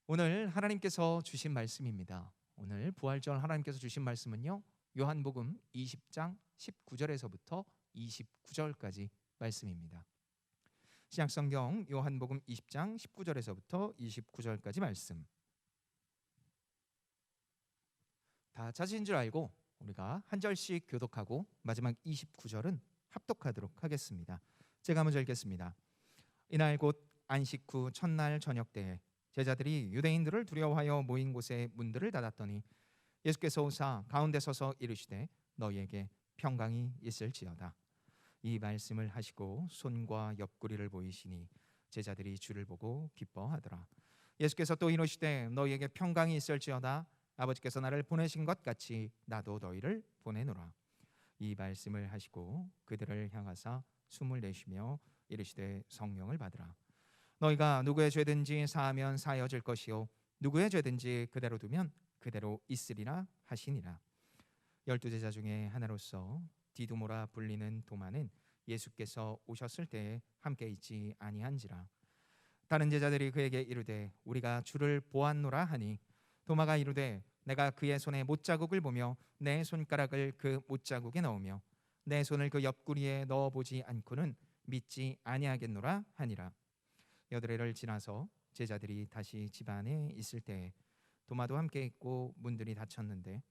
오늘 하나님께서 주신 말씀입니다. 오늘 부활절 하나님께서 주신 말씀은요, 요한복음 20장 19절에서부터 29절까지 말씀입니다. 신약성경 요한복음 20장 19절에서부터 29절까지 말씀. 다 찾으신 줄 알고 우리가 한 절씩 교독하고 마지막 29절은 합독하도록 하겠습니다. 제가 먼저 읽겠습니다. 이날 곧 안식 후 첫날 저녁 때에 제자들이 유대인들을 두려워하여 모인 곳에 문들을 닫았더니 예수께서 오사 가운데 서서 이르시되 너희에게 평강이 있을지어다. 이 말씀을 하시고 손과 옆구리를 보이시니 제자들이 주를 보고 기뻐하더라. 예수께서 또 이르시되 너희에게 평강이 있을지어다. 아버지께서 나를 보내신 것 같이 나도 너희를 보내노라. 이 말씀을 하시고 그들을 향하사 숨을 내쉬며 이르시되 성령을 받으라. 너희가 누구의 죄든지 사하면 사하여질 것이요 누구의 죄든지 그대로 두면 그대로 있으리라 하시니라. 12제자 중에 하나로서 디두모라 불리는 도마는 예수께서 오셨을 때에 함께 있지 아니한지라. 다른 제자들이 그에게 이르되 우리가 주를 보았노라 하니 도마가 이르되 내가 그의 손에 못자국을 보며 내 손가락을 그 못자국에 넣으며 내 손을 그 옆구리에 넣어보지 않고는 믿지 아니하겠노라 하니라. 여드레를 지나서 제자들이 다시 집 안에 있을 때에 도마도 함께 있고 문들이 닫혔는데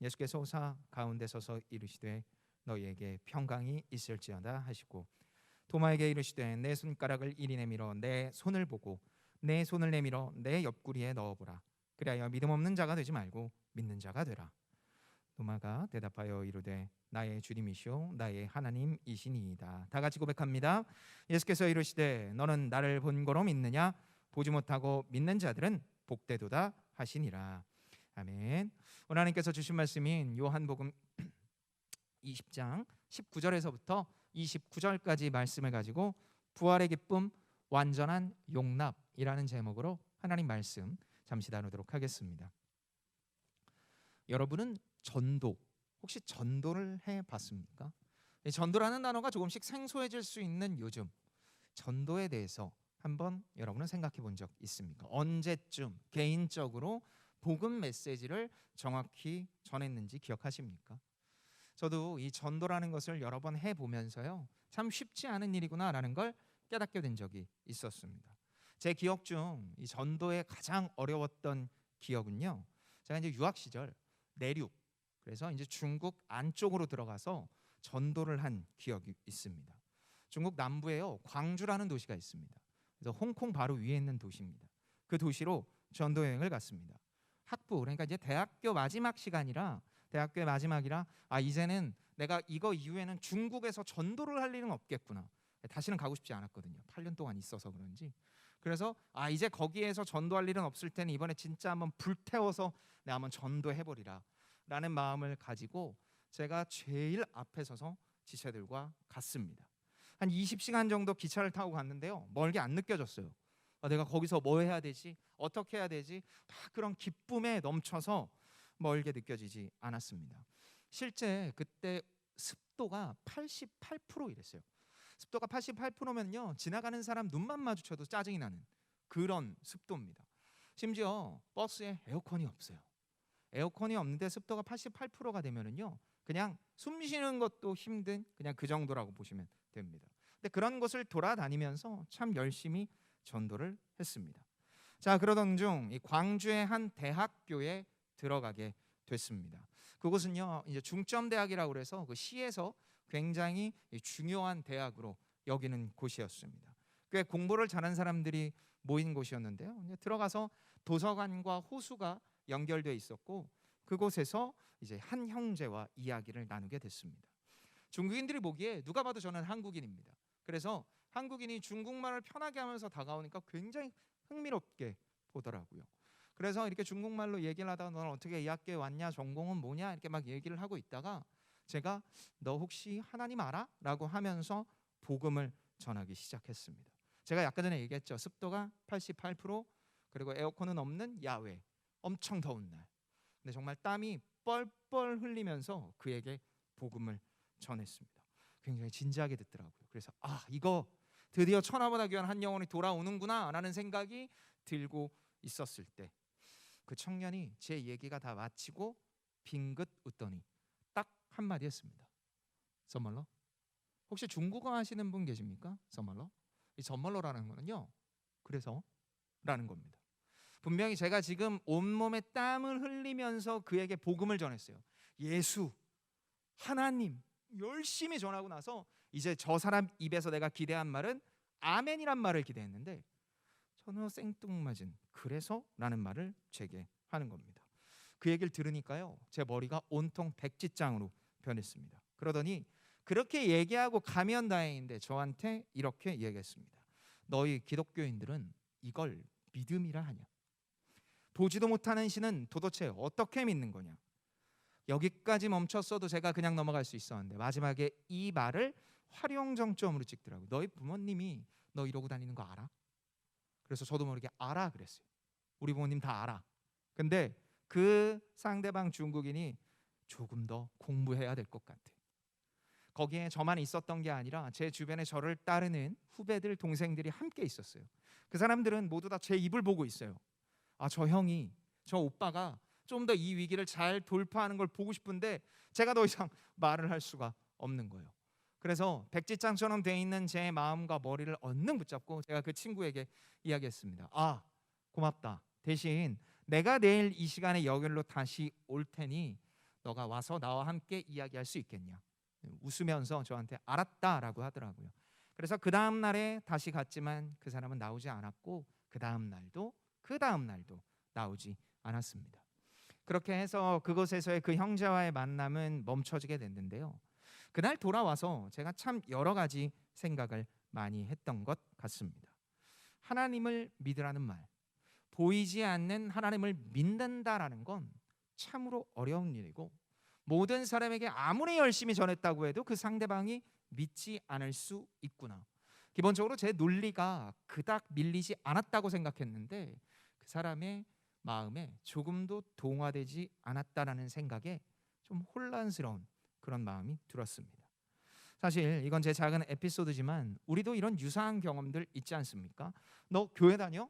예수께서 오사 가운데 서서 이르시되 너희에게 평강이 있을지어다 하시고 도마에게 이르시되 내 손가락을 이리 내밀어 내 손을 보고 내 손을 내밀어 내 옆구리에 넣어보라. 그리하여 믿음 없는 자가 되지 말고 믿는 자가 되라. 도마가 대답하여 이르되 나의 주님이시오 나의 하나님이시니이다. 다 같이 고백합니다. 예수께서 이르시되 너는 나를 본거로 믿느냐? 보지 못하고 믿는 자들은 복되도다 하시니라. 아멘. 오늘 하나님께서 주신 말씀인 요한복음 20장 19절에서부터 29절까지 말씀을 가지고 부활의 기쁨, 완전한 용납이라는 제목으로 하나님 말씀 잠시 나누도록 하겠습니다. 여러분은 전도, 혹시 전도를 해봤습니까? 전도라는 단어가 조금씩 생소해질 수 있는 요즘, 전도에 대해서 한번 여러분은 생각해 본 적 있습니까? 언제쯤 개인적으로 복음 메시지를 정확히 전했는지 기억하십니까? 저도 이 전도라는 것을 여러 번 해보면서요, 참 쉽지 않은 일이구나라는 걸 깨닫게 된 적이 있었습니다. 제 기억 중 이 전도의 가장 어려웠던 기억은요, 제가 이제 유학 시절 내륙, 그래서 이제 중국 안쪽으로 들어가서 전도를 한 기억이 있습니다. 중국 남부에요, 광주라는 도시가 있습니다. 그래서 홍콩 바로 위에 있는 도시입니다. 그 도시로 전도 여행을 갔습니다. 학부, 그러니까 이제 대학교 마지막 시간이라, 대학교의 마지막이라 이제는 내가 이거 이후에는 중국에서 전도를 할 일은 없겠구나. 다시는 가고 싶지 않았거든요. 8년 동안 있어서 그런지. 그래서 이제 거기에서 전도할 일은 없을 테니 이번에 진짜 한번 불태워서 내가 한번 전도해버리라 라는 마음을 가지고 제가 제일 앞에 서서 지체들과 갔습니다. 한 20시간 정도 기차를 타고 갔는데요, 멀게 안 느껴졌어요. 내가 거기서 뭐 해야 되지? 어떻게 해야 되지? 다 그런 기쁨에 넘쳐서 멀게 느껴지지 않았습니다. 실제 그때 습도가 88% 이랬어요. 습도가 88%면요 지나가는 사람 눈만 마주쳐도 짜증이 나는 그런 습도입니다. 심지어 버스에 에어컨이 없어요. 에어컨이 없는데 습도가 88%가 되면은요 그냥 숨 쉬는 것도 힘든 그냥 그 정도라고 보시면 됩니다. 근데 그런 곳을 돌아다니면서 참 열심히 전도를 했습니다. 자, 그러던 중 이 광주의 한 대학교에 들어가게 됐습니다. 그곳은요 이제 중점대학이라고 그래서 그 시에서 굉장히 중요한 대학으로 여기는 곳이었습니다. 꽤 공부를 잘한 사람들이 모인 곳이었는데요. 이제 들어가서 도서관과 호수가 연결되어 있었고 그곳에서 이제 한 형제와 이야기를 나누게 됐습니다. 중국인들이 보기에 누가 봐도 저는 한국인입니다. 그래서 한국인이 중국말을 편하게 하면서 다가오니까 굉장히 흥미롭게 보더라고요. 그래서 이렇게 중국말로 얘기를 하다가 너는 어떻게 이 학교에 왔냐, 전공은 뭐냐 이렇게 막 얘기를 하고 있다가 제가 너 혹시 하나님 알아? 라고 하면서 복음을 전하기 시작했습니다. 제가 약간 전에 얘기했죠. 습도가 88% 그리고 에어컨은 없는 야외, 엄청 더운 날. 근데 정말 땀이 뻘뻘 흘리면서 그에게 복음을 전했습니다. 굉장히 진지하게 듣더라고요. 그래서 이거 드디어 천하보다 귀한 한 영혼이 돌아오는구나 라는 생각이 들고 있었을 때 그 청년이 제 얘기가 다 마치고 빙긋 웃더니 딱 한마디 했습니다. 선멀러? 혹시 중국어 하시는 분 계십니까? 선멀러? 이 선멀러라는 거는요, 그래서 라는 겁니다. 분명히 제가 지금 온몸에 땀을 흘리면서 그에게 복음을 전했어요. 예수, 하나님 열심히 전하고 나서 이제 저 사람 입에서 내가 기대한 말은 아멘이란 말을 기대했는데 전혀 생뚱맞은 그래서 라는 말을 제게 하는 겁니다. 그 얘기를 들으니까요, 제 머리가 온통 백지장으로 변했습니다. 그러더니 그렇게 얘기하고 가면 다행인데 저한테 이렇게 얘기했습니다. 너희 기독교인들은 이걸 믿음이라 하냐? 보지도 못하는 신은 도대체 어떻게 믿는 거냐? 여기까지 멈췄어도 제가 그냥 넘어갈 수 있었는데 마지막에 이 말을 활용정점으로 찍더라고요. 너희 부모님이 너 이러고 다니는 거 알아? 그래서 저도 모르게 알아 그랬어요. 우리 부모님 다 알아. 근데 그 상대방 중국인이 조금 더 공부해야 될 것 같아. 거기에 저만 있었던 게 아니라 제 주변에 저를 따르는 후배들, 동생들이 함께 있었어요. 그 사람들은 모두 다 제 입을 보고 있어요. 아, 저 형이, 저 오빠가 좀 더 이 위기를 잘 돌파하는 걸 보고 싶은데 제가 더 이상 말을 할 수가 없는 거예요. 그래서 백지장처럼 돼 있는 제 마음과 머리를 얼른 붙잡고 제가 그 친구에게 이야기했습니다. 아, 고맙다. 대신 내가 내일 이 시간에 여기로 다시 올 테니 너가 와서 나와 함께 이야기할 수 있겠냐? 웃으면서 저한테 알았다라고 하더라고요. 그래서 그 다음 날에 다시 갔지만 그 사람은 나오지 않았고 그 다음 날도 나오지 않았습니다. 그렇게 해서 그곳에서의 그 형제와의 만남은 멈춰지게 됐는데요. 그날 돌아와서 제가 참 여러 가지 생각을 많이 했던 것 같습니다. 하나님을 믿으라는 말, 보이지 않는 하나님을 믿는다라는 건 참으로 어려운 일이고 모든 사람에게 아무리 열심히 전했다고 해도 그 상대방이 믿지 않을 수 있구나. 기본적으로 제 논리가 그닥 밀리지 않았다고 생각했는데 그 사람의 마음에 조금도 동화되지 않았다라는 생각에 좀 혼란스러운 그런 마음이 들었습니다. 사실 이건 제 작은 에피소드지만 우리도 이런 유사한 경험들 있지 않습니까? 너 교회 다녀?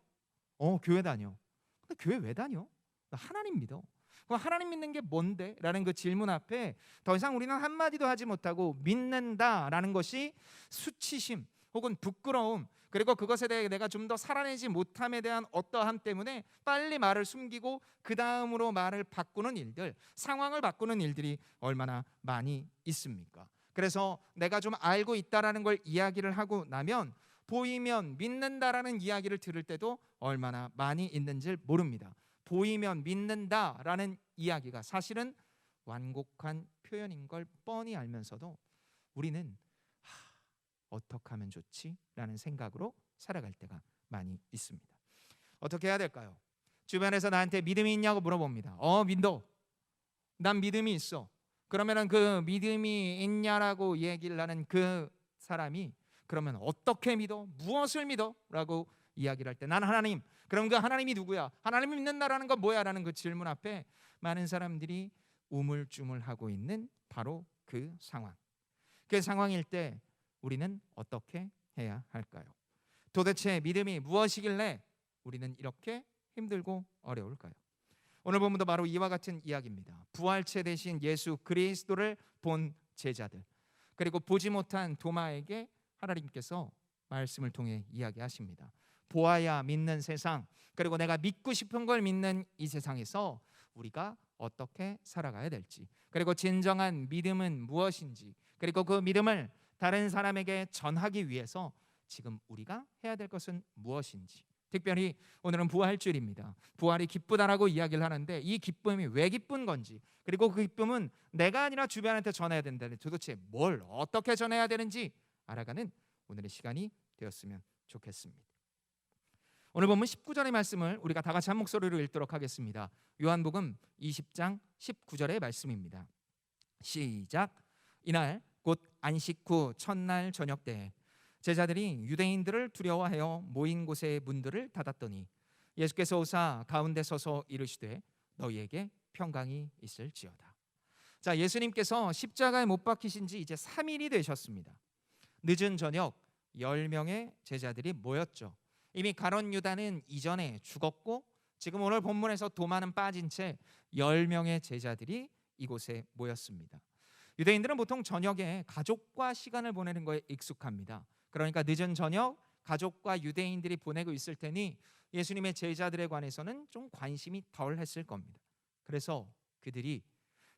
교회 다녀. 근데 교회 왜 다녀? 나 하나님 믿어. 그럼 하나님 믿는 게 뭔데? 라는 그 질문 앞에 더 이상 우리는 한마디도 하지 못하고 믿는다라는 것이 수치심 혹은 부끄러움, 그리고 그것에 대해 내가 좀 더 살아내지 못함에 대한 어떠함 때문에 빨리 말을 숨기고 그 다음으로 말을 바꾸는 일들, 상황을 바꾸는 일들이 얼마나 많이 있습니까? 그래서 내가 좀 알고 있다라는 걸 이야기를 하고 나면 보이면 믿는다라는 이야기를 들을 때도 얼마나 많이 있는지 모릅니다. 보이면 믿는다라는 이야기가 사실은 완곡한 표현인 걸 뻔히 알면서도 우리는 어떻게 하면 좋지? 라는 생각으로 살아갈 때가 많이 있습니다. 어떻게 해야 될까요? 주변에서 나한테 믿음이 있냐고 물어봅니다. 믿어. 난 믿음이 있어. 그러면은 그 믿음이 있냐라고 얘기를 하는 그 사람이 그러면 어떻게 믿어? 무엇을 믿어? 라고 이야기를 할 때 난 하나님. 그럼 그 하나님이 누구야? 하나님을 믿는다라는 건 뭐야? 라는 그 질문 앞에 많은 사람들이 우물쭈물하고 있는 바로 그 상황. 그 상황일 때 우리는 어떻게 해야 할까요? 도대체 믿음이 무엇이길래 우리는 이렇게 힘들고 어려울까요? 오늘 본문도 바로 이와 같은 이야기입니다. 부활체 되신 예수 그리스도를 본 제자들, 그리고 보지 못한 도마에게 하나님께서 말씀을 통해 이야기하십니다. 보아야 믿는 세상, 그리고 내가 믿고 싶은 걸 믿는 이 세상에서 우리가 어떻게 살아가야 될지, 그리고 진정한 믿음은 무엇인지, 그리고 그 믿음을 다른 사람에게 전하기 위해서 지금 우리가 해야 될 것은 무엇인지, 특별히 오늘은 부활주일입니다. 부활이 기쁘다라고 이야기를 하는데 이 기쁨이 왜 기쁜 건지, 그리고 그 기쁨은 내가 아니라 주변한테 전해야 된다는, 도대체 뭘 어떻게 전해야 되는지 알아가는 오늘의 시간이 되었으면 좋겠습니다. 오늘 본문 19절의 말씀을 우리가 다 같이 한 목소리로 읽도록 하겠습니다. 요한복음 20장 19절의 말씀입니다. 시작. 이날 곧 안식 후 첫날 저녁 때 제자들이 유대인들을 두려워하여 모인 곳의 문들을 닫았더니 예수께서 오사 가운데 서서 이르시되 너희에게 평강이 있을지어다. 자, 예수님께서 십자가에 못 박히신 지 이제 3일이 되셨습니다. 늦은 저녁 10명의 제자들이 모였죠. 이미 가룟 유다는 이전에 죽었고 지금 오늘 본문에서 도마는 빠진 채 10명의 제자들이 이곳에 모였습니다. 유대인들은 보통 저녁에 가족과 시간을 보내는 거에 익숙합니다. 그러니까 늦은 저녁 가족과 유대인들이 보내고 있을 테니 예수님의 제자들에 관해서는 좀 관심이 덜 했을 겁니다. 그래서 그들이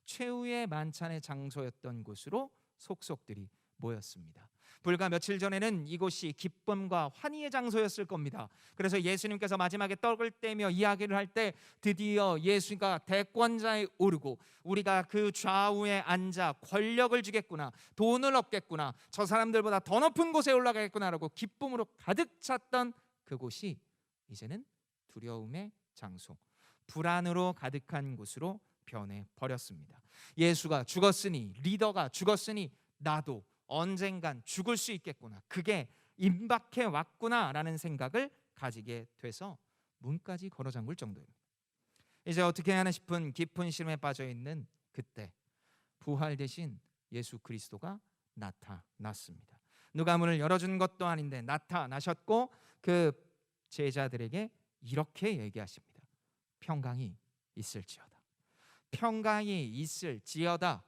최후의 만찬의 장소였던 곳으로 속속들이 모였습니다. 불과 며칠 전에는 이곳이 기쁨과 환희의 장소였을 겁니다. 그래서 예수님께서 마지막에 떡을 떼며 이야기를 할 때 드디어 예수가 대권자에 오르고 우리가 그 좌우에 앉아 권력을 주겠구나, 돈을 얻겠구나, 저 사람들보다 더 높은 곳에 올라가겠구나라고 기쁨으로 가득 찼던 그곳이 이제는 두려움의 장소, 불안으로 가득한 곳으로 변해 버렸습니다. 예수가 죽었으니, 리더가 죽었으니 나도 언젠간 죽을 수 있겠구나, 그게 임박해 왔구나라는 생각을 가지게 돼서 문까지 걸어 잠글 정도입니다. 이제 어떻게 하나 싶은 깊은 시름에 빠져 있는 그때 부활 대신 예수 그리스도가 나타났습니다. 누가 문을 열어준 것도 아닌데 나타나셨고 그 제자들에게 이렇게 얘기하십니다. 평강이 있을지어다. 평강이 있을지어다.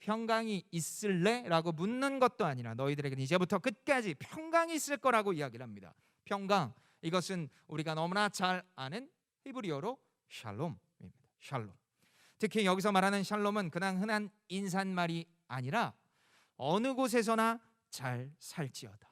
평강이 있을래? 라고 묻는 것도 아니라 너희들에게는 이제부터 끝까지 평강이 있을 거라고 이야기를 합니다. 평강, 이것은 우리가 너무나 잘 아는 히브리어로 샬롬입니다. 샬롬. 특히 여기서 말하는 샬롬은 그냥 흔한 인사말이 아니라 어느 곳에서나 잘 살지어다,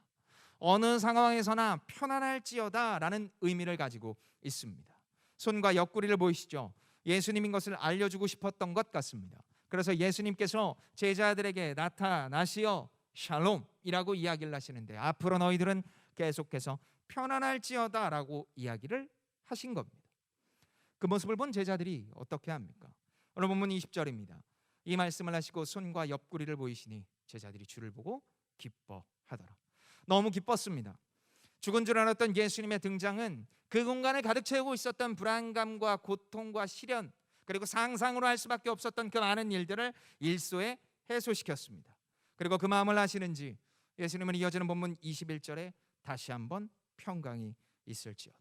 어느 상황에서나 편안할지어다 라는 의미를 가지고 있습니다. 손과 옆구리를 보이시죠? 예수님인 것을 알려주고 싶었던 것 같습니다. 그래서 예수님께서 제자들에게 나타나시어 샬롬이라고 이야기를 하시는데 앞으로 너희들은 계속해서 편안할지어다 라고 이야기를 하신 겁니다. 그 모습을 본 제자들이 어떻게 합니까? 오늘 본문 20절입니다. 이 말씀을 하시고 손과 옆구리를 보이시니 제자들이 주를 보고 기뻐하더라. 너무 기뻤습니다. 죽은 줄 알았던 예수님의 등장은 그 공간을 가득 채우고 있었던 불안감과 고통과 시련, 그리고 상상으로 할 수밖에 없었던 그 많은 일들을 일소에 해소시켰습니다. 그리고 그 마음을 아시는지 예수님은 이어지는 본문 21절에 다시 한번 평강이 있을지어다.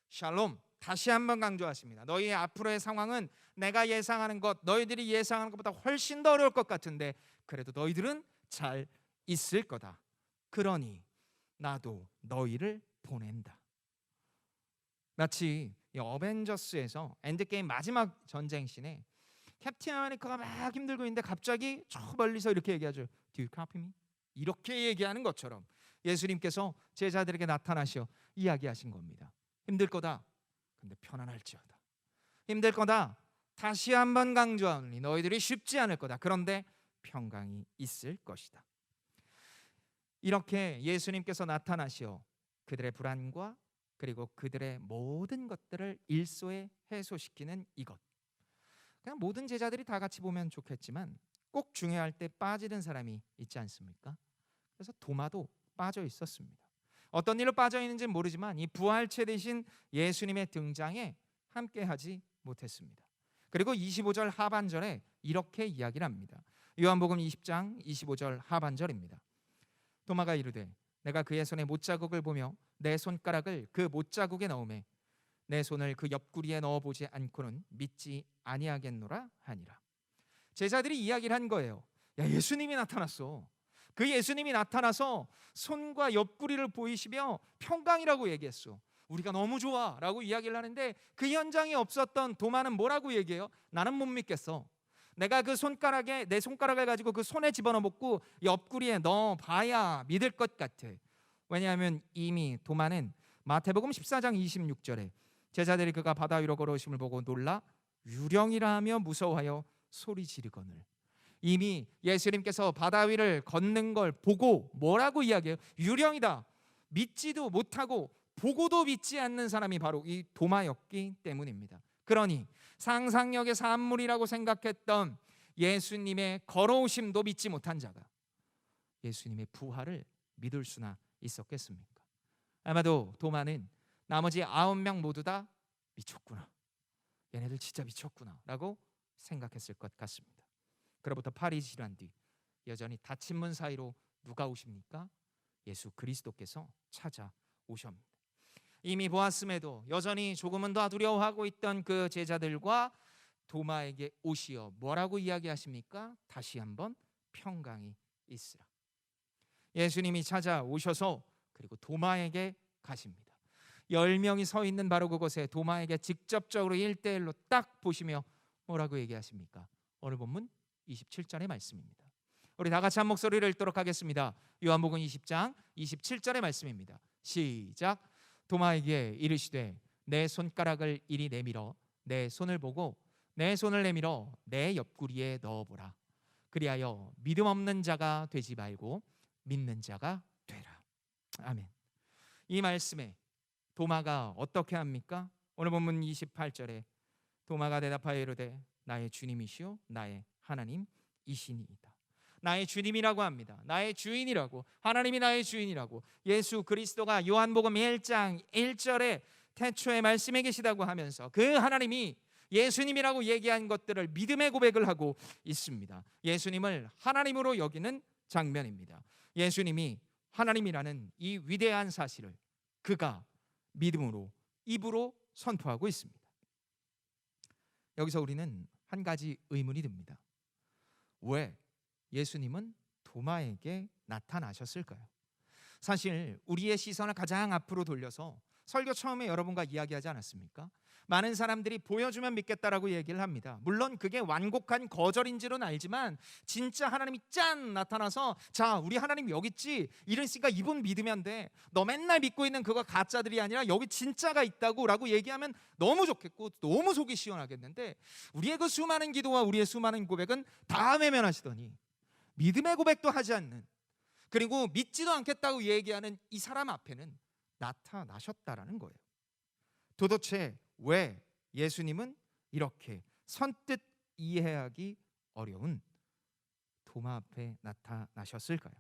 샬롬, 다시 한번 강조하십니다. 너희의 앞으로의 상황은 내가 예상하는 것, 너희들이 예상하는 것보다 훨씬 더 어려울 것 같은데 그래도 너희들은 잘 있을 거다. 그러니 나도 너희를 보낸다. 마치 이 어벤져스에서 엔드게임 마지막 전쟁 씬에 캡틴 아메리카가 막 힘들고 있는데 갑자기 저 멀리서 이렇게 얘기하죠. Do you copy me? 이렇게 얘기하는 것처럼 예수님께서 제자들에게 나타나셔 이야기하신 겁니다. 힘들 거다. 근데 편안할지어다. 힘들 거다. 다시 한번 강조하노니 너희들이 쉽지 않을 거다. 그런데 평강이 있을 것이다. 이렇게 예수님께서 나타나시어 그들의 불안과 그리고 그들의 모든 것들을 일소에 해소시키는 이것. 그냥 모든 제자들이 다 같이 보면 좋겠지만 꼭 중요할 때 빠지는 사람이 있지 않습니까? 그래서 도마도 빠져 있었습니다. 어떤 일로 빠져 있는지는 모르지만 이 부활체 대신 예수님의 등장에 함께하지 못했습니다. 그리고 25절 하반절에 이렇게 이야기를 합니다. 요한복음 20장 25절 하반절입니다. 도마가 이르되 내가 그의 손에 못자국을 보며 내 손가락을 그 못자국에 넣으매 내 손을 그 옆구리에 넣어보지 않고는 믿지 아니하겠노라 하니라. 제자들이 이야기를 한 거예요. 야, 예수님이 나타났어. 그 예수님이 나타나서 손과 옆구리를 보이시며 평강이라고 얘기했어. 우리가 너무 좋아 라고 이야기를 하는데 그 현장에 없었던 도마는 뭐라고 얘기해요? 나는 못 믿겠어. 내가 그 손가락에 내 손가락을 가지고 그 손에 집어넣어 먹고 옆구리에 넣어 봐야 믿을 것 같아. 왜냐하면 이미 도마는 마태복음 14장 26절에 제자들이 그가 바다 위로 걸어오심을 보고 놀라 유령이라 하며 무서워하여 소리 지르거늘. 이미 예수님께서 바다 위를 걷는 걸 보고 뭐라고 이야기해요? 유령이다. 믿지도 못하고 보고도 믿지 않는 사람이 바로 이 도마였기 때문입니다. 그러니 상상력의 산물이라고 생각했던 예수님의 걸어오심도 믿지 못한 자가 예수님의 부활을 믿을 수나 있었겠습니까? 아마도 도마는 나머지 9명 모두 다 미쳤구나, 얘네들 진짜 미쳤구나 라고 생각했을 것 같습니다. 그로부터 8일 지난 뒤 여전히 닫힌 문 사이로 누가 오십니까? 예수 그리스도께서 찾아오십니다. 이미 보았음에도 여전히 조금은 더 두려워하고 있던 그 제자들과 도마에게 오시어 뭐라고 이야기하십니까? 다시 한번 평강이 있으라. 예수님이 찾아오셔서 그리고 도마에게 가십니다. 10명이 서 있는 바로 그곳에 도마에게 직접적으로 1대1로 딱 보시며 뭐라고 얘기하십니까? 오늘 본문 27절의 말씀입니다. 우리 다 같이 한 목소리를 읽도록 하겠습니다. 요한복음 20장 27절의 말씀입니다. 시작. 도마에게 이르시되 내 손가락을 이리 내밀어 내 손을 보고 내 손을 내밀어 내 옆구리에 넣어보라. 그리하여 믿음 없는 자가 되지 말고 믿는 자가 되라. 아멘. 이 말씀에 도마가 어떻게 합니까? 오늘 본문 28절에 도마가 대답하여 이르되 나의 주님이시오 나의 하나님이시니이다. 나의 주님이라고 합니다. 나의 주인이라고, 하나님이 나의 주인이라고, 예수 그리스도가 요한복음 1장 1절에 태초에 말씀에 계시다고 하면서 그 하나님이 예수님이라고 얘기한 것들을 믿음의 고백을 하고 있습니다. 예수님을 하나님으로 여기는 장면입니다. 예수님이 하나님이라는 이 위대한 사실을 그가 믿음으로 입으로 선포하고 있습니다. 여기서 우리는 한 가지 의문이 듭니다. 왜 예수님은 도마에게 나타나셨을까요? 사실 우리의 시선을 가장 앞으로 돌려서 설교 처음에 여러분과 이야기하지 않았습니까? 많은 사람들이 보여주면 믿겠다라고 얘기를 합니다. 물론 그게 완곡한 거절인지는 알지만 진짜 하나님이 짠 나타나서 자 우리 하나님 여기 있지 이랬으니까 이분 믿으면 돼. 너 맨날 믿고 있는 그거 가짜들이 아니라 여기 진짜가 있다고 라고 얘기하면 너무 좋겠고 너무 속이 시원하겠는데 우리의 그 수많은 기도와 우리의 수많은 고백은 다 외면하시더니 믿음의 고백도 하지 않는 그리고 믿지도 않겠다고 얘기하는 이 사람 앞에는 나타나셨다라는 거예요. 도대체 왜 예수님은 이렇게 선뜻 이해하기 어려운 도마 앞에 나타나셨을까요?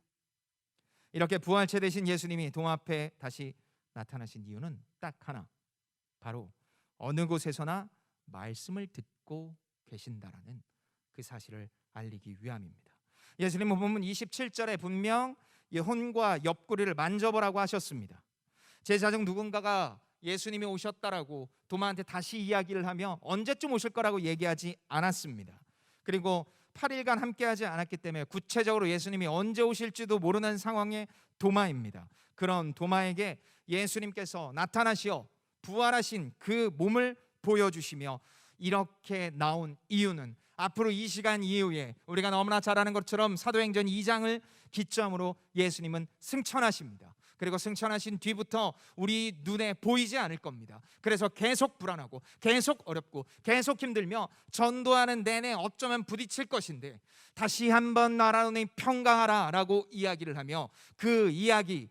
이렇게 부활체 되신 예수님이 도마 앞에 다시 나타나신 이유는 딱 하나, 바로 어느 곳에서나 말씀을 듣고 계신다라는 그 사실을 알리기 위함입니다. 예수님은 본문 27절에 분명 혼과 옆구리를 만져보라고 하셨습니다. 제자 중 누군가가 예수님이 오셨다라고 도마한테 다시 이야기를 하며 언제쯤 오실 거라고 얘기하지 않았습니다. 그리고 8일간 함께하지 않았기 때문에 구체적으로 예수님이 언제 오실지도 모르는 상황의 도마입니다. 그런 도마에게 예수님께서 나타나시어 부활하신 그 몸을 보여주시며 이렇게 나온 이유는 앞으로 이 시간 이후에 우리가 너무나 잘 아는 것처럼 사도행전 2장을 기점으로 예수님은 승천하십니다. 그리고 승천하신 뒤부터 우리 눈에 보이지 않을 겁니다. 그래서 계속 불안하고 계속 어렵고 계속 힘들며 전도하는 내내 어쩌면 부딪힐 것인데 다시 한번 나라는 평강하라 라고 이야기를 하며 그 이야기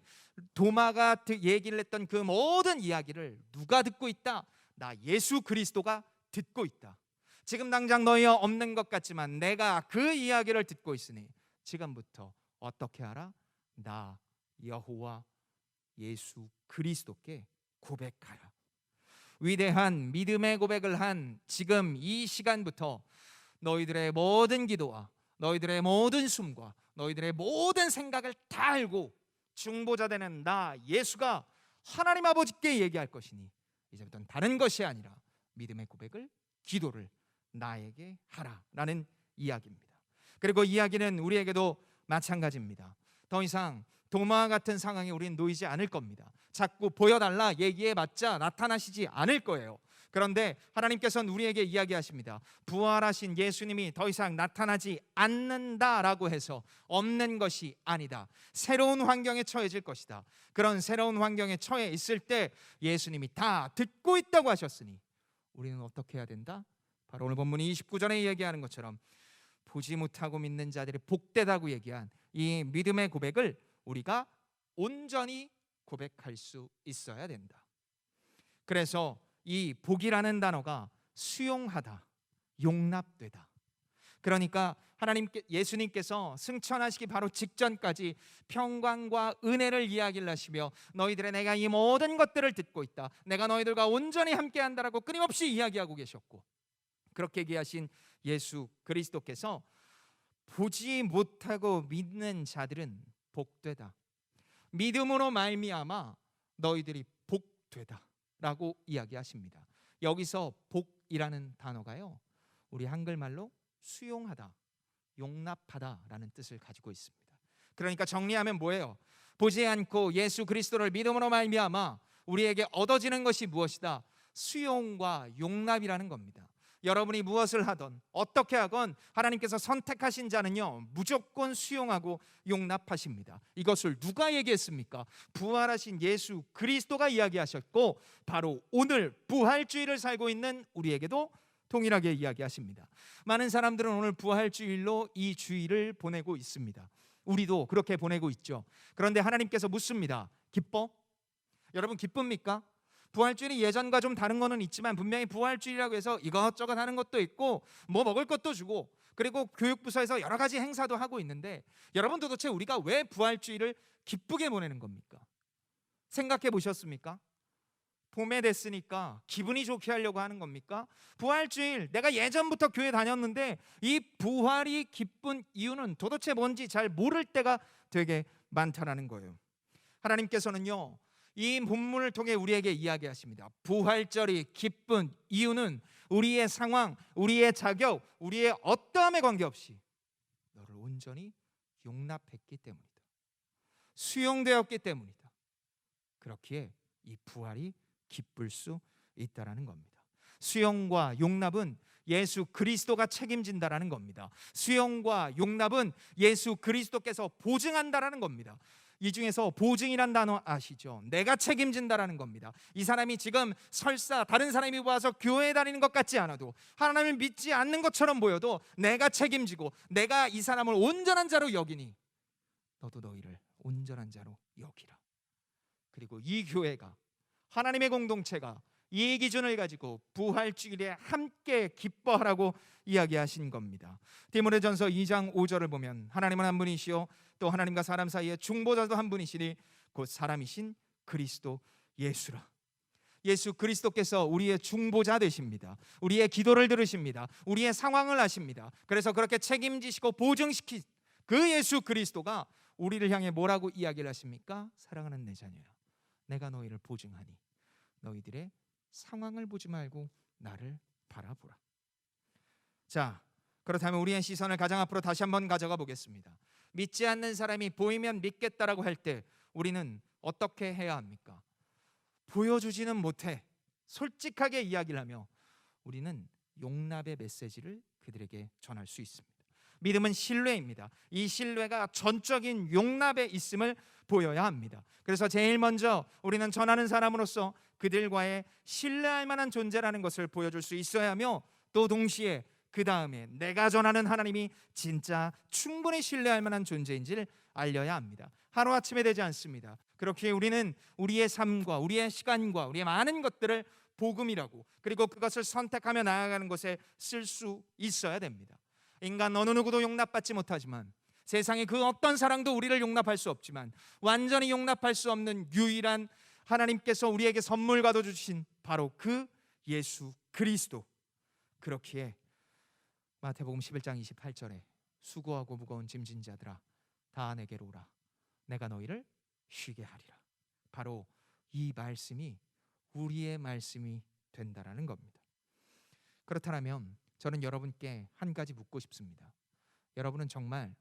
도마가 얘기를 했던 그 모든 이야기를 누가 듣고 있다? 나 예수 그리스도가 듣고 있다. 지금 당장 너희 없는 것 같지만 내가 그 이야기를 듣고 있으니 지금부터 어떻게 하라? 나 여호와 예수 그리스도께 고백하라. 위대한 믿음의 고백을 한 지금 이 시간부터 너희들의 모든 기도와 너희들의 모든 숨과 너희들의 모든 생각을 다 알고 중보자 되는 나 예수가 하나님 아버지께 얘기할 것이니 이제부터는 다른 것이 아니라 믿음의 고백을 기도를 나에게 하라라는 이야기입니다. 그리고 이야기는 우리에게도 마찬가지입니다. 더 이상 도마와 같은 상황에 우리는 놓이지 않을 겁니다. 자꾸 보여달라 얘기해봤자 나타나시지 않을 거예요. 그런데 하나님께서는 우리에게 이야기하십니다. 부활하신 예수님이 더 이상 나타나지 않는다라고 해서 없는 것이 아니다. 새로운 환경에 처해질 것이다. 그런 새로운 환경에 처해 있을 때 예수님이 다 듣고 있다고 하셨으니 우리는 어떻게 해야 된다? 바로 오늘 본문이 29절에 얘기하는 것처럼 보지 못하고 믿는 자들이 복되다고 얘기한 이 믿음의 고백을 우리가 온전히 고백할 수 있어야 된다. 그래서 이 복이라는 단어가 수용하다, 용납되다. 그러니까 예수님께서 승천하시기 바로 직전까지 평강과 은혜를 이야기를 하시며 너희들의 내가 이 모든 것들을 듣고 있다. 내가 너희들과 온전히 함께한다라고 끊임없이 이야기하고 계셨고 그렇게 얘기하신 예수 그리스도께서 보지 못하고 믿는 자들은 복되다. 믿음으로 말미암아 너희들이 복되다라고 이야기하십니다. 여기서 복이라는 단어가요, 우리 한글말로 수용하다, 용납하다라는 뜻을 가지고 있습니다. 그러니까 정리하면 뭐예요? 보지 않고 예수 그리스도를 믿음으로 말미암아 우리에게 얻어지는 것이 무엇이다? 수용과 용납이라는 겁니다. 여러분이 무엇을 하든 어떻게 하건 하나님께서 선택하신 자는요, 무조건 수용하고 용납하십니다. 이것을 누가 얘기했습니까? 부활하신 예수 그리스도가 이야기하셨고, 바로 오늘 부활주의를 살고 있는 우리에게도 동일하게 이야기하십니다. 많은 사람들은 오늘 부활주일로 이 주일을 보내고 있습니다. 우리도 그렇게 보내고 있죠. 그런데 하나님께서 묻습니다. 기뻐? 여러분 기쁩니까? 부활주일이 예전과 좀 다른 거는 있지만 분명히 부활주일이라고 해서 이것저것 하는 것도 있고 뭐 먹을 것도 주고, 그리고 교육부서에서 여러 가지 행사도 하고 있는데, 여러분 도대체 우리가 왜 부활주일을 기쁘게 보내는 겁니까? 생각해 보셨습니까? 봄에 됐으니까 기분이 좋게 하려고 하는 겁니까? 부활주일, 내가 예전부터 교회 다녔는데 이 부활이 기쁜 이유는 도대체 뭔지 잘 모를 때가 되게 많다라는 거예요. 하나님께서는요, 이 본문을 통해 우리에게 이야기하십니다. 부활절이 기쁜 이유는 우리의 상황, 우리의 자격, 우리의 어떠함에 관계없이 너를 온전히 용납했기 때문이다. 수용되었기 때문이다. 그렇기에 이 부활이 기쁠 수 있다라는 겁니다. 수용과 용납은 예수 그리스도가 책임진다라는 겁니다. 수용과 용납은 예수 그리스도께서 보증한다라는 겁니다. 이 중에서 보증이란 단어 아시죠? 내가 책임진다라는 겁니다. 이 사람이 지금 설사 다른 사람이 와서 교회에 다니는 것 같지 않아도, 하나님을 믿지 않는 것처럼 보여도 내가 책임지고 내가 이 사람을 온전한 자로 여기니 너도 너희를 온전한 자로 여기라. 그리고 이 교회가, 하나님의 공동체가 이 기준을 가지고 부활주일에 함께 기뻐하라고 이야기하신 겁니다. 디모데전서 2장 5절을 보면 하나님은 한 분이시요 또 하나님과 사람 사이에 중보자도 한 분이시니 곧 사람이신 그리스도 예수라. 예수 그리스도께서 우리의 중보자 되십니다. 우리의 기도를 들으십니다. 우리의 상황을 아십니다. 그래서 그렇게 책임지시고 보증시킨 그 예수 그리스도가 우리를 향해 뭐라고 이야기를 하십니까? 사랑하는 내 자녀야, 내가 너희를 보증하니 너희들의 상황을 보지 말고 나를 바라보라. 자, 그렇다면 우리의 시선을 가장 앞으로 다시 한번 가져가 보겠습니다. 믿지 않는 사람이 보이면 믿겠다라고 할 때 우리는 어떻게 해야 합니까? 보여주지는 못해 솔직하게 이야기를 하며 우리는 용납의 메시지를 그들에게 전할 수 있습니다. 믿음은 신뢰입니다. 이 신뢰가 전적인 용납에 있음을 보여야 합니다. 그래서 제일 먼저 우리는 전하는 사람으로서 그들과의 신뢰할 만한 존재라는 것을 보여줄 수 있어야 하며, 또 동시에 그 다음에 내가 전하는 하나님이 진짜 충분히 신뢰할 만한 존재인지를 알려야 합니다. 하루아침에 되지 않습니다. 그렇게 우리는 우리의 삶과 우리의 시간과 우리의 많은 것들을 복음이라고, 그리고 그것을 선택하며 나아가는 것에 쓸 수 있어야 됩니다. 인간 어느 누구도 용납받지 못하지만, 세상의 그 어떤 사랑도 우리를 용납할 수 없지만, 완전히 용납할 수 없는 유일한 하나님께서 우리에게 선물과도 주신 바로 그 예수 그리스도. 그렇기에 마태복음 11장 28절에 수고하고 무거운 짐진 자들아 다 내게로 오라, 내가 너희를 쉬게 하리라. 바로 이 말씀이 우리의 말씀이 된다라는 겁니다. 그렇다면 저는 여러분께 한 가지 묻고 싶습니다. 여러분은 정말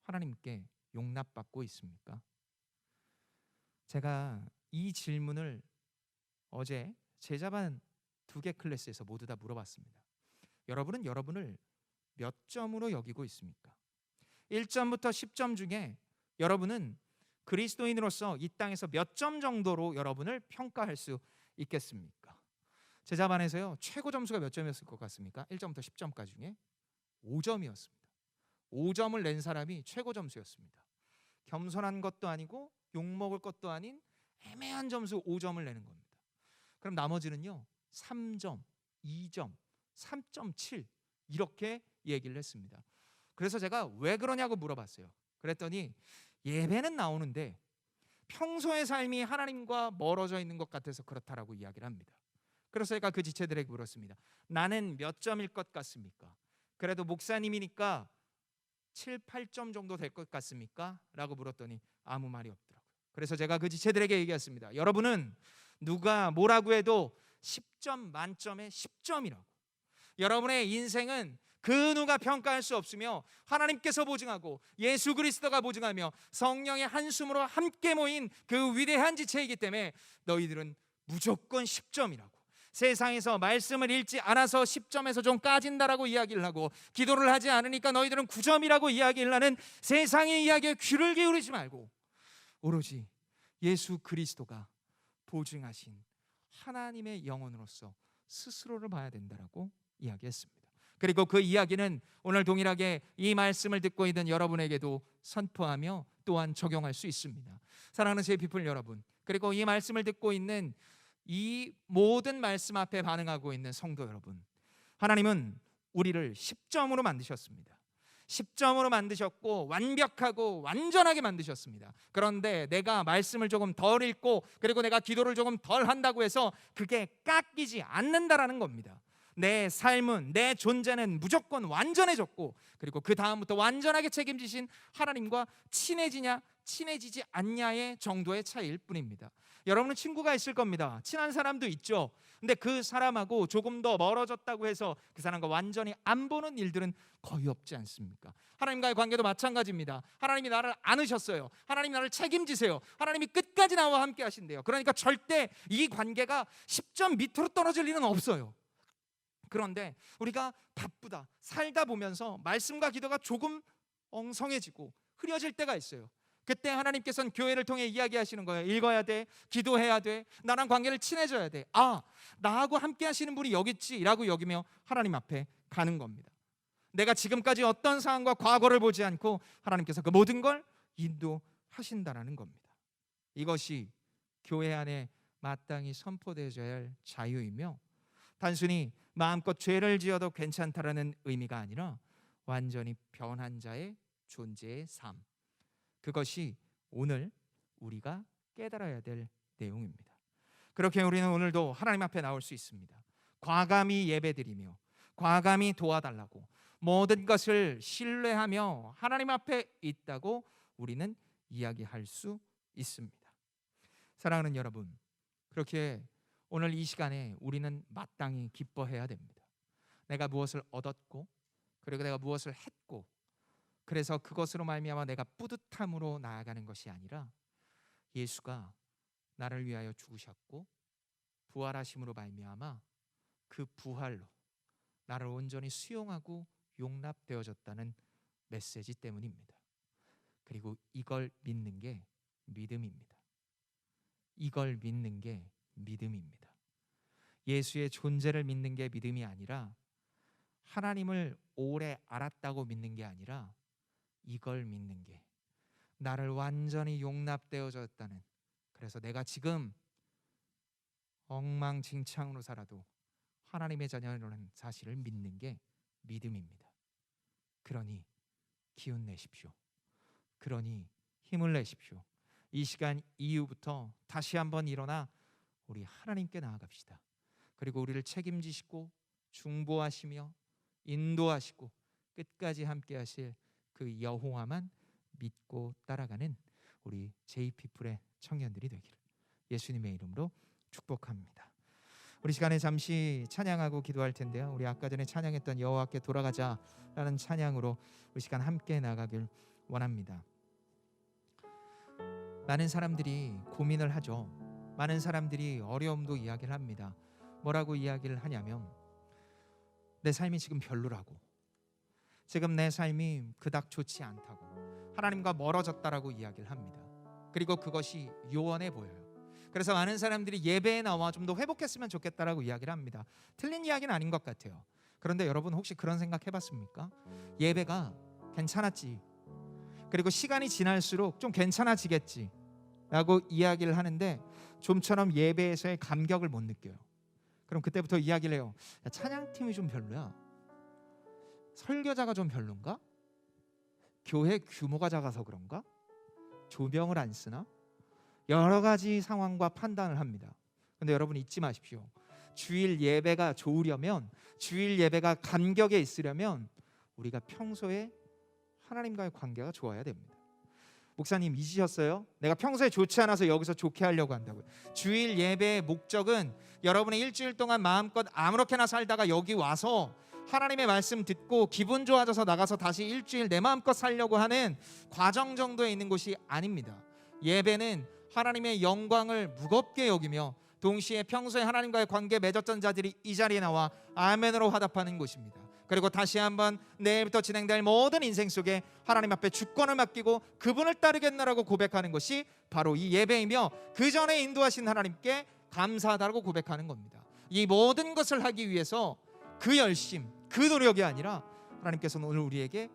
하나님께 용납받고 있습니까? 제가 이 질문을 어제 제자반 2개 클래스에서 모두 다 물어봤습니다. 여러분은 여러분을 몇 점으로 여기고 있습니까? 1점부터 10점 중에 여러분은 그리스도인으로서 이 땅에서 몇 점 정도로 여러분을 평가할 수 있겠습니까? 제자반에서요, 최고 점수가 몇 점이었을 것 같습니까? 1점부터 10점까지 중에 5점이었습니다. 5점을 낸 사람이 최고 점수였습니다. 겸손한 것도 아니고 욕먹을 것도 아닌 애매한 점수 5점을 내는 겁니다. 그럼 나머지는요 3점, 2점, 3.7 이렇게 얘기를 했습니다. 그래서 제가 왜 그러냐고 물어봤어요. 그랬더니 예배는 나오는데 평소의 삶이 하나님과 멀어져 있는 것 같아서 그렇다라고 이야기를 합니다. 그래서 제가 그 지체들에게 물었습니다. 나는 몇 점일 것 같습니까? 그래도 목사님이니까 7, 8점 정도 될 것 같습니까? 라고 물었더니 아무 말이 없더라고요. 그래서 제가 그 지체들에게 얘기했습니다. 여러분은 누가 뭐라고 해도 10점 만점에 10점이라고. 여러분의 인생은 그 누가 평가할 수 없으며 하나님께서 보증하고 예수 그리스도가 보증하며 성령의 한숨으로 함께 모인 그 위대한 지체이기 때문에 너희들은 무조건 10점이라고. 세상에서 말씀을 읽지 않아서 10점에서 좀 까진다라고 이야기를 하고 기도를 하지 않으니까 너희들은 9점이라고 이야기를 하는 세상의 이야기에 귀를 기울이지 말고 오로지 예수 그리스도가 보증하신 하나님의 영혼으로서 스스로를 봐야 된다라고 이야기했습니다. 그리고 그 이야기는 오늘 동일하게 이 말씀을 듣고 있는 여러분에게도 선포하며 또한 적용할 수 있습니다. 사랑하는 JPPL 여러분, 그리고 이 말씀을 듣고 있는 이 모든 말씀 앞에 반응하고 있는 성도 여러분, 하나님은 우리를 10점으로 만드셨습니다. 10점으로 만드셨고 완벽하고 완전하게 만드셨습니다. 그런데 내가 말씀을 조금 덜 읽고 그리고 내가 기도를 조금 덜 한다고 해서 그게 깎이지 않는다라는 겁니다. 내 삶은, 내 존재는 무조건 완전해졌고 그리고 그 다음부터 완전하게 책임지신 하나님과 친해지냐 친해지지 않냐의 정도의 차이일 뿐입니다. 여러분은 친구가 있을 겁니다. 친한 사람도 있죠. 근데 그 사람하고 조금 더 멀어졌다고 해서 그 사람과 완전히 안 보는 일들은 거의 없지 않습니까? 하나님과의 관계도 마찬가지입니다. 하나님이 나를 안으셨어요. 하나님이 나를 책임지세요. 하나님이 끝까지 나와 함께 하신대요. 그러니까 절대 이 관계가 10점 밑으로 떨어질 일은 없어요. 그런데 우리가 바쁘다 살다 보면서 말씀과 기도가 조금 엉성해지고 흐려질 때가 있어요. 그때 하나님께서는 교회를 통해 이야기하시는 거예요. 읽어야 돼, 기도해야 돼, 나랑 관계를 친해져야 돼. 아, 나하고 함께 하시는 분이 여기 있지 라고 여기며 하나님 앞에 가는 겁니다. 내가 지금까지 어떤 상황과 과거를 보지 않고 하나님께서 그 모든 걸 인도하신다라는 겁니다. 이것이 교회 안에 마땅히 선포되어져야 할 자유이며 단순히 마음껏 죄를 지어도 괜찮다라는 의미가 아니라 완전히 변한 자의 존재의 삶, 그것이 오늘 우리가 깨달아야 될 내용입니다. 그렇게 우리는 오늘도 하나님 앞에 나올 수 있습니다. 과감히 예배드리며 과감히 도와달라고 모든 것을 신뢰하며 하나님 앞에 있다고 우리는 이야기할 수 있습니다. 사랑하는 여러분, 그렇게 오늘 이 시간에 우리는 마땅히 기뻐해야 됩니다. 내가 무엇을 얻었고 그리고 내가 무엇을 했고 그래서 그것으로 말미암아 내가 뿌듯함으로 나아가는 것이 아니라 예수가 나를 위하여 죽으셨고 부활하심으로 말미암아 그 부활로 나를 온전히 수용하고 용납되어졌다는 메시지 때문입니다. 그리고 이걸 믿는 게 믿음입니다. 이걸 믿는 게 믿음입니다. 예수의 존재를 믿는 게 믿음이 아니라 하나님을 오래 알았다고 믿는 게 아니라 이걸 믿는 게 나를 완전히 용납되어졌다는, 그래서 내가 지금 엉망진창으로 살아도 하나님의 자녀라는 사실을 믿는 게 믿음입니다. 그러니 기운 내십시오. 그러니 힘을 내십시오. 이 시간 이후부터 다시 한번 일어나 우리 하나님께 나아갑시다. 그리고 우리를 책임지시고 중보하시며 인도하시고 끝까지 함께 하실 그 여호와만 믿고 따라가는 우리 JPPL의 청년들이 되기를 예수님의 이름으로 축복합니다. 우리 시간에 잠시 찬양하고 기도할 텐데요. 우리 아까 전에 찬양했던 여호와께 돌아가자라는 찬양으로 우리 시간 함께 나가길 원합니다. 많은 사람들이 고민을 하죠. 많은 사람들이 어려움도 이야기를 합니다. 뭐라고 이야기를 하냐면 내 삶이 지금 별로라고, 지금 내 삶이 그닥 좋지 않다고, 하나님과 멀어졌다라고 이야기를 합니다. 그리고 그것이 요원해 보여요. 그래서 많은 사람들이 예배에 나와 좀 더 회복했으면 좋겠다라고 이야기를 합니다. 틀린 이야기는 아닌 것 같아요. 그런데 여러분 혹시 그런 생각 해봤습니까? 예배가 괜찮았지, 그리고 시간이 지날수록 좀 괜찮아지겠지 라고 이야기를 하는데 좀처럼 예배에서의 감격을 못 느껴요. 그럼 그때부터 이야기를 해요. 야, 찬양팀이 좀 별로야, 설교자가 좀 별론가, 교회 규모가 작아서 그런가, 조명을 안 쓰나, 여러 가지 상황과 판단을 합니다. 그런데 여러분 잊지 마십시오. 주일 예배가 좋으려면, 주일 예배가 감격에 있으려면 우리가 평소에 하나님과의 관계가 좋아야 됩니다. 목사님 잊으셨어요? 내가 평소에 좋지 않아서 여기서 좋게 하려고 한다고요. 주일 예배의 목적은 여러분의 일주일 동안 마음껏 아무렇게나 살다가 여기 와서 하나님의 말씀 듣고 기분 좋아져서 나가서 다시 일주일 내 마음껏 살려고 하는 과정 정도에 있는 곳이 아닙니다. 예배는 하나님의 영광을 무겁게 여기며 동시에 평소에 하나님과의 관계 맺었던 자들이 이 자리에 나와 아멘으로 화답하는 곳입니다. 그리고 다시 한번 내일부터 진행될 모든 인생 속에 하나님 앞에 주권을 맡기고 그분을 따르겠노라고 고백하는 것이 바로 이 예배이며, 그 전에 인도하신 하나님께 감사하다고 고백하는 겁니다. 이 모든 것을 하기 위해서 그 열심, 그 노력이 아니라 하나님께서는 오늘 우리에게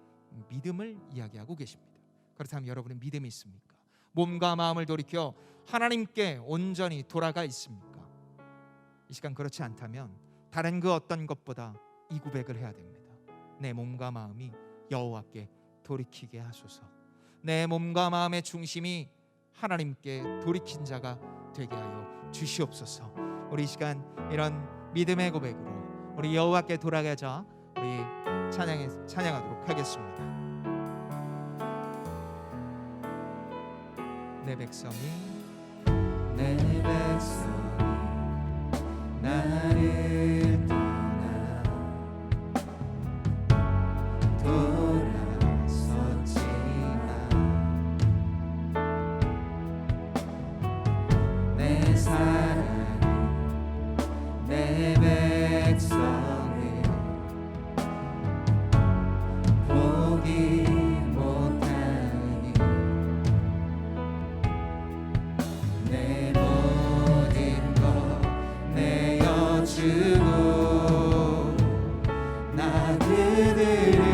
믿음을 이야기하고 계십니다. 그렇다면 여러분은 믿음이 있습니까? 몸과 마음을 돌이켜 하나님께 온전히 돌아가 있습니까? 이 시간 그렇지 않다면 다른 그 어떤 것보다 이 고백을 해야 됩니다. 내 몸과 마음이 여호와께 돌이키게 하소서. 내 몸과 마음의 중심이 하나님께 돌이킨 자가 되게 하여 주시옵소서. 우리 이 시간 이런 믿음의 고백으로 우리 여호와께 돌아가자 우리 찬양하도록 하겠습니다. 내 백성이 나를 떠나 돌아섰지만 내 사랑이 내 백성을 포기 못하니 내 모든 것 내어주고 나 그들을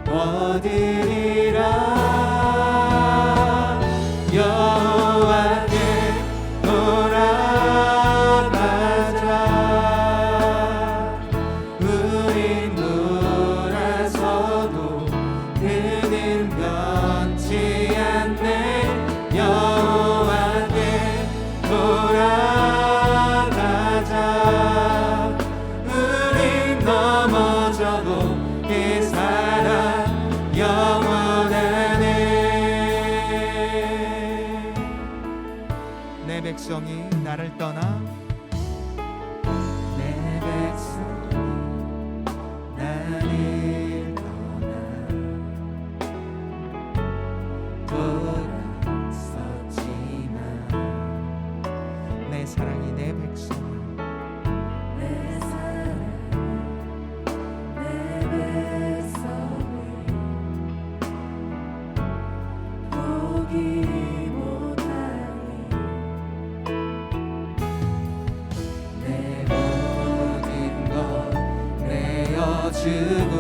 얻으리라. 여호와께 돌아가자. 우린 돌아서도 그는 변치 않네. 여호와께 돌아가자. 우린 넘어져도 그 사랑 영원하네. 내 백성이 나를 떠나 내 백성이 나를 떠나 돌아섰지만 내 사랑이 내 백성을 내 사랑이 내 백성을 포기 못하니 내 모든 것 내어주고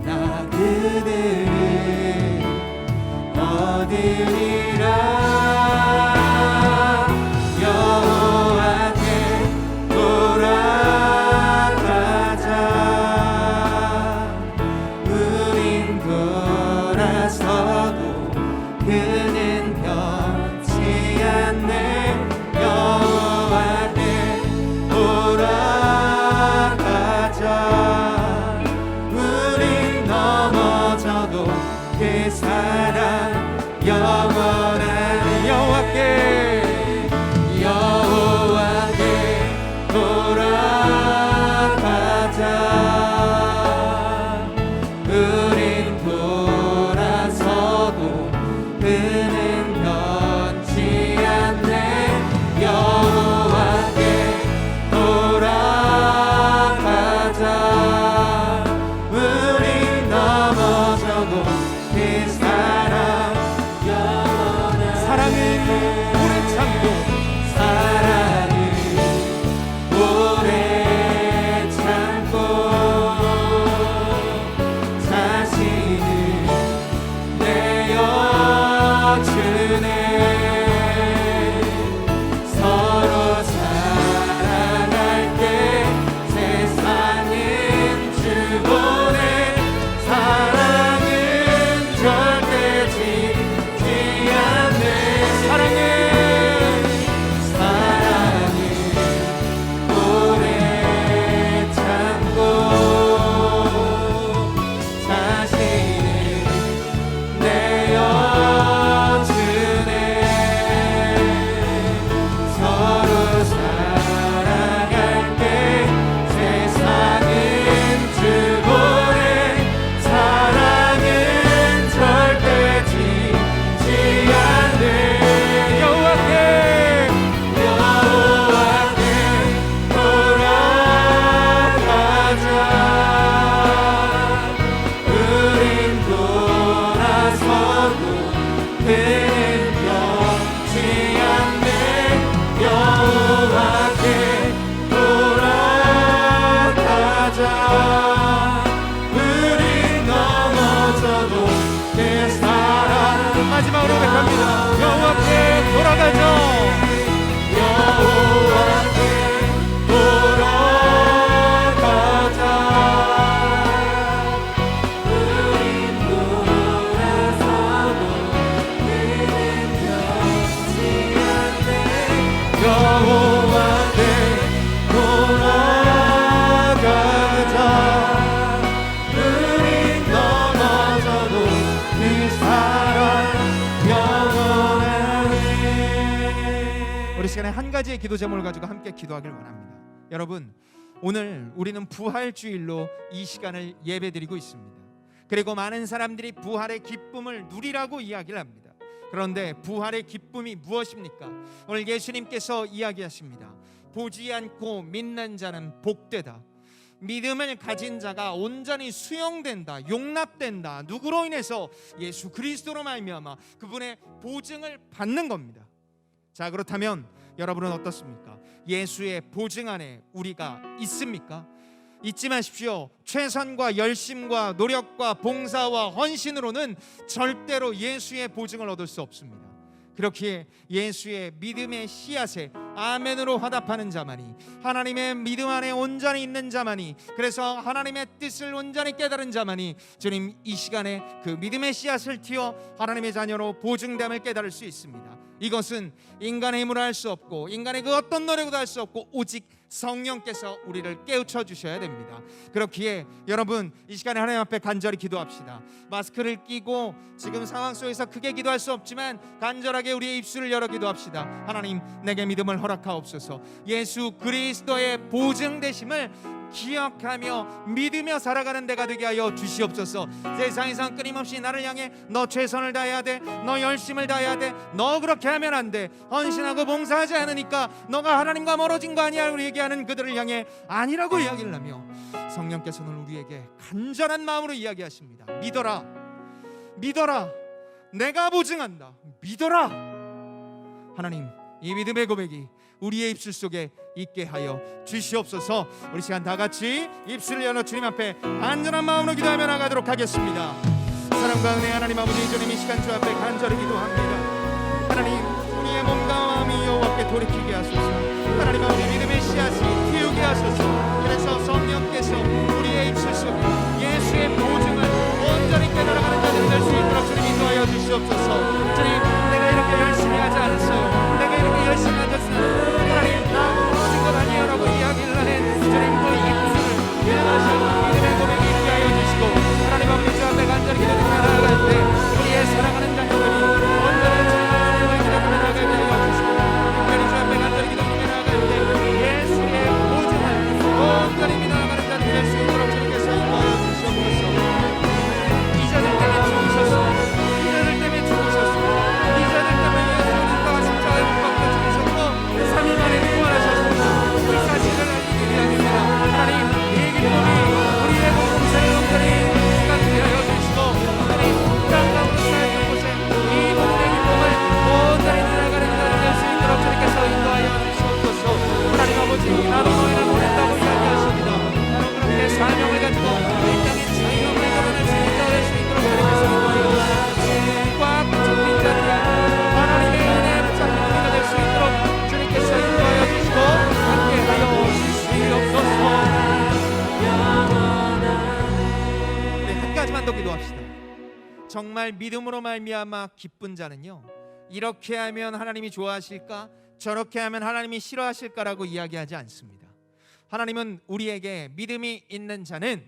나 그들을 얻으리라. 여호와께 돌아가자. 우린 돌아서도 그는 변치 않네. 여호와께 돌아가자. 가지의 기도 제목을 가지고 함께 기도하길 원합니다. 여러분, 오늘 우리는 부활주일로 이 시간을 예배드리고 있습니다. 그리고 많은 사람들이 부활의 기쁨을 누리라고 이야기를 합니다. 그런데 부활의 기쁨이 무엇입니까? 오늘 예수님께서 이야기하십니다. 보지 않고 믿는 자는 복되다. 믿음을 가진 자가 온전히 수용된다, 용납된다. 누구로 인해서? 예수 그리스도로 말미암아 그분의 보증을 받는 겁니다. 자, 그렇다면 여러분은 어떻습니까? 예수의 보증 안에 우리가 있습니까? 잊지 마십시오. 최선과 열심과 노력과 봉사와 헌신으로는 절대로 예수의 보증을 얻을 수 없습니다. 그렇기에 예수의 믿음의 씨앗에 아멘으로 화답하는 자만이, 하나님의 믿음 안에 온전히 있는 자만이, 그래서 하나님의 뜻을 온전히 깨달은 자만이 주님 이 시간에 그 믿음의 씨앗을 틔워 하나님의 자녀로 보증됨을 깨달을 수 있습니다. 이것은 인간의 힘으로 할 수 없고 인간의 그 어떤 노력으로 할 수 없고 오직 성령께서 우리를 깨우쳐 주셔야 됩니다. 그렇기에 여러분 이 시간에 하나님 앞에 간절히 기도합시다. 마스크를 끼고 지금 상황 속에서 크게 기도할 수 없지만 간절하게 우리의 입술을 열어 기도합시다. 하나님, 내게 믿음을 허락하옵소서. 예수 그리스도의 보증 되심을 기억하며 믿으며 살아가는 데가 되게 하여 주시옵소서. 세상에서 끊임없이 나를 향해 너 최선을 다해야 돼, 너 열심을 다해야 돼, 너 그렇게 하면 안 돼, 헌신하고 봉사하지 않으니까 너가 하나님과 멀어진 거 아니야, 우리 얘기하는 그들을 향해 아니라고 이야기를 하며 성령께서는 우리에게 간절한 마음으로 이야기하십니다. 믿어라, 믿어라, 내가 보증한다, 믿어라. 하나님, 이 믿음의 고백이 우리의 입술 속에 있게 하여 주시옵소서. 우리 시간 다 같이 입술을 열어 주님 앞에 간절한 마음으로 기도하며 나가도록 하겠습니다. 사랑과 은혜 하나님 아버지, 주님 이 시간 주 앞에 간절히 기도합니다. 하나님, 우리의 몸과 마음이 여호와께 돌이키게 하소서. 하나님 아버지, 믿음의 씨앗이 틔우게 하소서. 그래서 성령께서 우리의 입술 속에 예수의 보증을 온전히 깨달아가는 자들이 될 수 있도록 주님 인도하여 주시옵소서. 주님, 내가 이렇게 열심히 하지 않았어요, 내가 이렇게 열심히 하지 않았어요, 하나님 나 무너진 것 아니에요 라고 이야기를 하는 주님 그 입술을 일어나시고 믿음의 고백이 있게 하여 주시고, 하나님 아버지 주 앞에 간절히 기도드리며 나아갈 때 우리의 사랑하는 자녀들이 온전한 주님을 기도드리며 나아가게 하여 주시고, 특별히 주 앞에 간절히 기도드리며 나아갈 때 예수의 보증을 온전히 믿어 나가는 자들이 될 수 있도록 주님께서 인도하여 주시옵소서. 이자들 때문에 죽으셨어, 이자들 때문에 죽으셨어, 이자들 때문에 예수님과 십자가에 못 박혀 죽으셨고 3일 만에 부활하셨습니다. 이 사실을 알리기 위함입니다. 하나님, 이 기쁨이 우리의 공동체를 온전히 시간되게 하여 주시고, 하나님 땅 가운데 살던 곳에 이 모든의 기쁨을 온전히 나아가는 자들 될 수 있도록 주님께서 인도하여 주시옵소서. 하나님 아버지, 나도 너희를 보낸다고 이야기하십니다. 나도 그렇게 사명을 가지고 이 땅에 자유함을 걸어낼 수 있도록 주님께서 인도하여 주시옵소서. 꽉 잡힌 자들이 하나님의 은혜에 붙잡힌 우리가 될 수 있도록 주님께서 인도하여 주시고 함께하여 주시옵소서. 우리 한 가지만 더 기도합시다. 정말 믿음으로 말미암아 기쁜 자는요, 이렇게 하면 하나님이 좋아하실까, 저렇게 하면 하나님이 싫어하실까라고 이야기하지 않습니다. 하나님은 우리에게 믿음이 있는 자는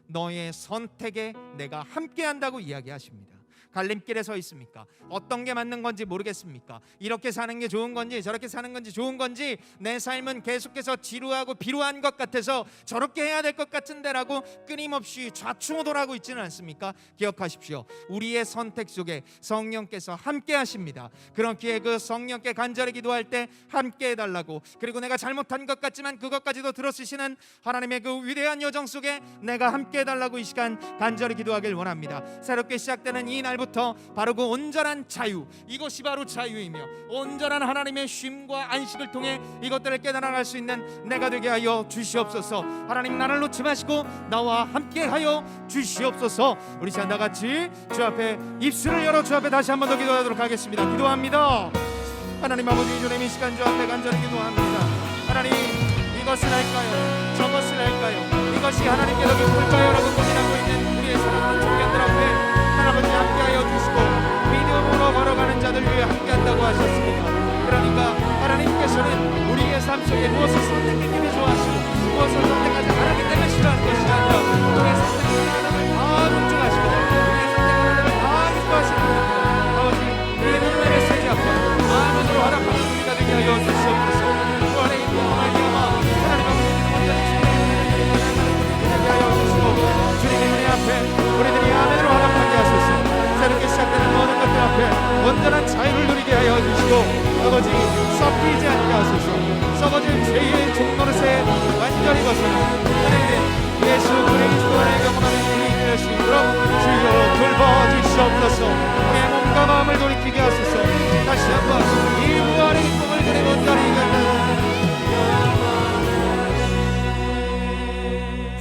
너의 선택에 내가 함께한다고 이야기하십니다. 갈림길에 서 있습니까? 어떤 게 맞는 건지 모르겠습니까? 이렇게 사는 게 좋은 건지 저렇게 사는 건지 좋은 건지, 내 삶은 계속해서 지루하고 비루한 것 같아서 저렇게 해야 될 것 같은데라고 끊임없이 좌충우돌하고 있지는 않습니까? 기억하십시오. 우리의 선택 속에 성령께서 함께 하십니다. 그렇기에 그 성령께 간절히 기도할 때 함께 해달라고, 그리고 내가 잘못한 것 같지만 그것까지도 들어쓰시는 하나님의 그 위대한 여정 속에 내가 함께 해달라고 이 시간 간절히 기도하길 원합니다. 새롭게 시작되는 이 날부터 바르고 온전한 자유, 이것이 바로 자유이며 온전한 하나님의 쉼과 안식을 통해 이것들을 깨달아갈 수 있는 내가 되게 하여 주시옵소서. 하나님, 나를 놓지 마시고 나와 함께 하여 주시옵소서. 우리 시간 다 같이 주 앞에 입술을 열어 주 앞에 다시 한번 더 기도하도록 하겠습니다. 기도합니다. 하나님 아버지, 주님 이 시간 주 앞에 간절히 기도합니다. 하나님, 이것을 할까요, 저것을 할까요, 이것이 하나님께 더 기쁠까요 라고 고민하고 있는 우리의 사랑하는 청년들 앞에 하나님 함께하여 주시고 믿음으로 걸어가는 자들 위해 함께한다고 하셨습니다. 그러니까 하나님께서는 우리의 삶 속에 무엇을 선택했기 때문에 좋아하시고 무엇을 선택하지 않았기 때문에 싫어하는 것이 아니라 우리의 선택하는 하나님을 다 존중하시고 우리의 선택하는 하나님을 다 기뻐하시는 분입니다. 아버지, 우리의 눈을 메시지 앞에 아멘으로 하락하는 우리가 되게 하여 주시옵소서.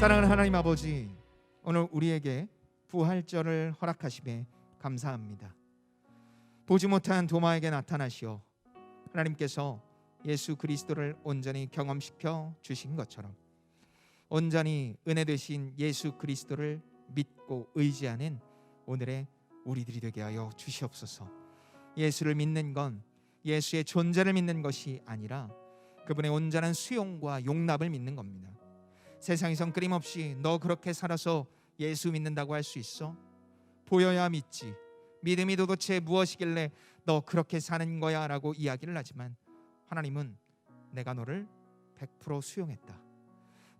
사랑하는 하나님 아버지, 오늘 우리에게 부활절을 허락하심에 감사합니다. 보지 못한 도마에게 나타나시어 하나님께서 예수 그리스도를 온전히 경험시켜 주신 것처럼 온전히 은혜 되신 예수 그리스도를 믿고 의지하는 오늘의 우리들이 되게 하여 주시옵소서. 예수를 믿는 건 예수의 존재를 믿는 것이 아니라 그분의 온전한 수용과 용납을 믿는 겁니다. 세상에선 끊임없이 너 그렇게 살아서 예수 믿는다고 할 수 있어? 보여야 믿지. 믿음이 도대체 무엇이길래 너 그렇게 사는 거야? 라고 이야기를 하지만 하나님은 내가 너를 100% 수용했다.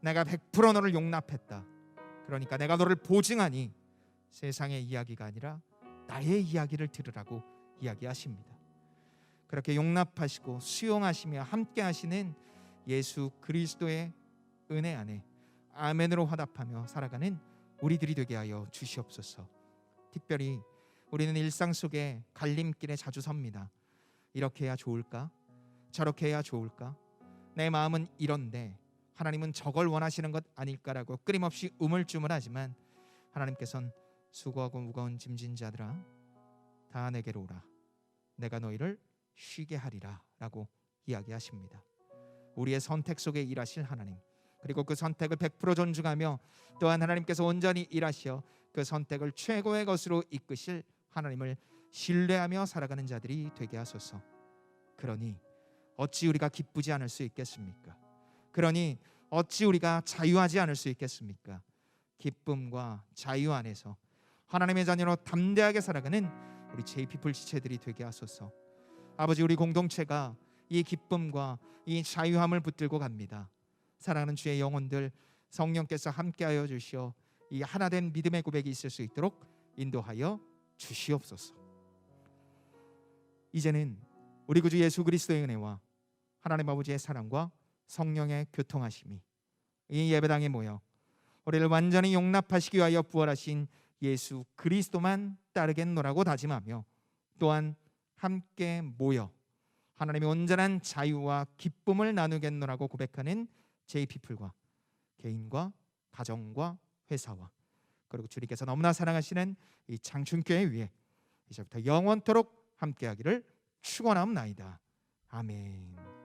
내가 100% 너를 용납했다. 그러니까 내가 너를 보증하니 세상의 이야기가 아니라 나의 이야기를 들으라고 이야기하십니다. 그렇게 용납하시고 수용하시며 함께 하시는 예수 그리스도의 은혜 안에 아멘으로 화답하며 살아가는 우리들이 되게 하여 주시옵소서. 특별히 우리는 일상 속에 갈림길에 자주 섭니다. 이렇게 해야 좋을까? 저렇게 해야 좋을까? 내 마음은 이런데 하나님은 저걸 원하시는 것 아닐까라고 끊임없이 우물쭈물하지만 하나님께서는 수고하고 무거운 짐진 자들아 다 내게로 오라. 내가 너희를 쉬게 하리라 라고 이야기하십니다. 우리의 선택 속에 일하실 하나님, 그리고 그 선택을 100% 존중하며 또한 하나님께서 온전히 일하시어 그 선택을 최고의 것으로 이끄실 하나님을 신뢰하며 살아가는 자들이 되게 하소서. 그러니 어찌 우리가 기쁘지 않을 수 있겠습니까? 그러니 어찌 우리가 자유하지 않을 수 있겠습니까? 기쁨과 자유 안에서 하나님의 자녀로 담대하게 살아가는 우리 JP풀 지체들이 되게 하소서. 아버지, 우리 공동체가 이 기쁨과 이 자유함을 붙들고 갑니다. 사랑하는 주의 영혼들, 성령께서 함께하여 주시어 이 하나된 믿음의 고백이 있을 수 있도록 인도하여 주시옵소서. 이제는 우리 구주 예수 그리스도의 은혜와 하나님 아버지의 사랑과 성령의 교통하심이 이 예배당에 모여 우리를 완전히 용납하시기 위하여 부활하신 예수 그리스도만 따르겠노라고 다짐하며 또한 함께 모여 하나님의 온전한 자유와 기쁨을 나누겠노라고 고백하는 JP풀과 개인과 가정과 회사와 그리고 주님께서 너무나 사랑하시는 이 장춘교회 위에 이제부터 영원토록 함께하기를 축원하옵나이다. 아멘.